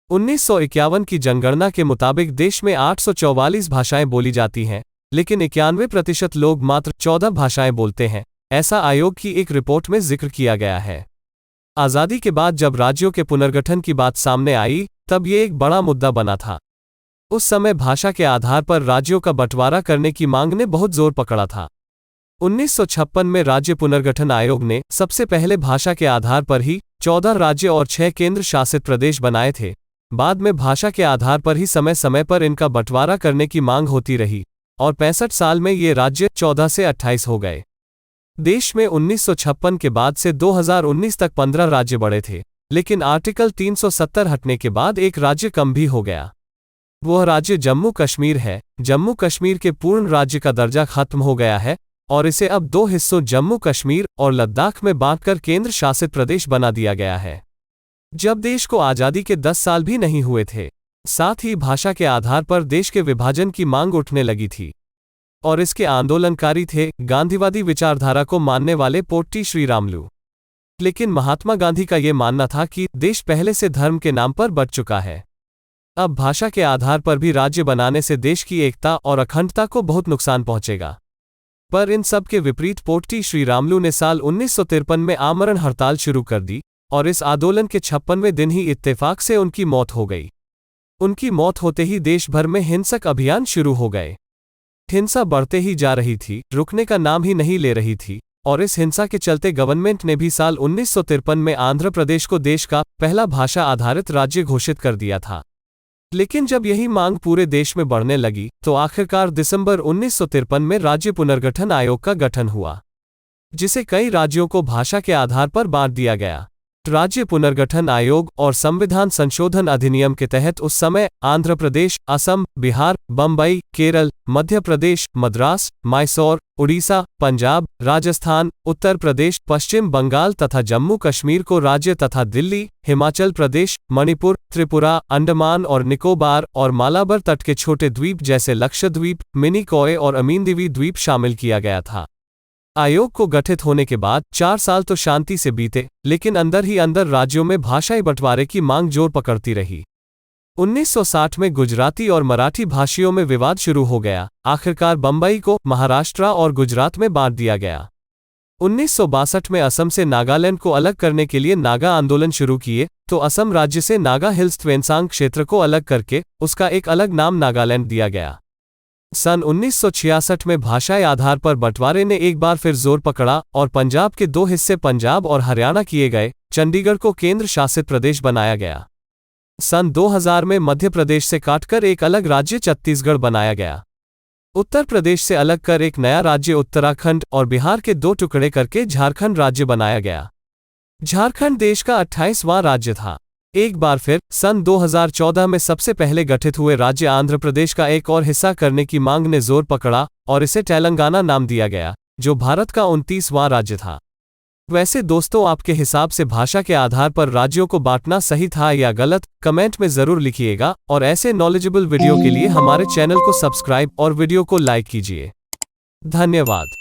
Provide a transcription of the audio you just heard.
1951 की जनगणना के मुताबिक देश में 844 भाषाएं बोली जाती हैं, लेकिन 91% लोग मात्र 14 भाषाएं बोलते हैं, ऐसा आयोग की एक रिपोर्ट में जिक्र किया गया है। आज़ादी के बाद जब राज्यों के पुनर्गठन की बात सामने आई, तब ये एक बड़ा मुद्दा बना था। उस समय भाषा के आधार पर राज्यों का बंटवारा करने की मांग ने बहुत जोर पकड़ा था। 1956 में राज्य पुनर्गठन आयोग ने सबसे पहले भाषा के आधार पर ही 14 राज्य और 6 केंद्र शासित प्रदेश बनाए थे। बाद में भाषा के आधार पर ही समय समय पर इनका बंटवारा करने की मांग होती रही और 65 साल में ये राज्य 14 से 28 हो गए। देश में 1956 के बाद से 2019 तक 15 राज्य बढ़े थे, लेकिन आर्टिकल 370 हटने के बाद एक राज्य कम भी हो गया। वह राज्य जम्मू कश्मीर है। जम्मू कश्मीर के पूर्ण राज्य का दर्जा खत्म हो गया है और इसे अब 2 हिस्सों जम्मू कश्मीर और लद्दाख में बांटकर केंद्र शासित प्रदेश बना दिया गया है। जब देश को आज़ादी के 10 साल भी नहीं हुए थे, साथ ही भाषा के आधार पर देश के विभाजन की मांग उठने लगी थी और इसके आंदोलनकारी थे गांधीवादी विचारधारा को मानने वाले पोट्टी श्रीरामुलु। लेकिन महात्मा गांधी का ये मानना था कि देश पहले से धर्म के नाम पर बंट चुका है। अब भाषा के आधार पर भी राज्य बनाने से देश की एकता और अखंडता को बहुत नुकसान पहुंचेगा। पर इन सब के विपरीत पोट्टी श्रीरामुलु ने साल 1953 में आमरण हड़ताल शुरू कर दी और इस आंदोलन के 56वें दिन ही इत्तेफाक से उनकी मौत हो गई। उनकी मौत होते ही देश भर में हिंसक अभियान शुरू हो गए। हिंसा बढ़ते ही जा रही थी, रुकने का नाम ही नहीं ले रही थी और इस हिंसा के चलते गवर्नमेंट ने भी साल 1953 में आंध्र प्रदेश को देश का पहला भाषा आधारित राज्य घोषित कर दिया था। लेकिन जब यही मांग पूरे देश में बढ़ने लगी तो आखिरकार दिसंबर 1953 में राज्य पुनर्गठन आयोग का गठन हुआ, जिसे कई राज्यों को भाषा के आधार पर बांट दिया गया। राज्य पुनर्गठन आयोग और संविधान संशोधन अधिनियम के तहत उस समय आंध्र प्रदेश, असम, बिहार, बम्बई, केरल, मध्य प्रदेश, मद्रास, मैसूर, उड़ीसा, पंजाब, राजस्थान, उत्तर प्रदेश, पश्चिम बंगाल तथा जम्मू कश्मीर को राज्य तथा दिल्ली, हिमाचल प्रदेश, मणिपुर, त्रिपुरा, अंडमान और निकोबार और मालाबार तट के छोटे द्वीप जैसे लक्षद्वीप, मिनिकॉय और अमीनदीवी द्वीप शामिल किया गया था। आयोग को गठित होने के बाद 4 साल तो शांति से बीते, लेकिन अंदर ही अंदर राज्यों में भाषाई बंटवारे की मांग जोर पकड़ती रही। 1960 में गुजराती और मराठी भाषियों में विवाद शुरू हो गया। आखिरकार बम्बई को महाराष्ट्र और गुजरात में बांट दिया गया। 1962 में असम से नागालैंड को अलग करने के लिए नागा आंदोलन शुरू किए, तो असम राज्य से नागा हिल्स त्वेंसांग क्षेत्र को अलग करके उसका एक अलग नाम नागालैंड दिया गया। सन 1966 में भाषाई आधार पर बंटवारे ने एक बार फिर जोर पकड़ा और पंजाब के 2 हिस्से पंजाब और हरियाणा किए गए। चंडीगढ़ को केंद्र शासित प्रदेश बनाया गया। सन 2000 में मध्य प्रदेश से काटकर एक अलग राज्य छत्तीसगढ़ बनाया गया। उत्तर प्रदेश से अलग कर एक नया राज्य उत्तराखंड और बिहार के 2 टुकड़े करके झारखंड राज्य बनाया गया। झारखंड देश का 28वां राज्य था। एक बार फिर सन 2014 में सबसे पहले गठित हुए राज्य आंध्र प्रदेश का एक और हिस्सा करने की मांग ने जोर पकड़ा और इसे तेलंगाना नाम दिया गया, जो भारत का 29वां राज्य था। वैसे दोस्तों, आपके हिसाब से भाषा के आधार पर राज्यों को बांटना सही था या गलत, कमेंट में जरूर लिखिएगा और ऐसे नॉलेजेबल वीडियो के लिए हमारे चैनल को सब्सक्राइब और वीडियो को लाइक कीजिए। धन्यवाद।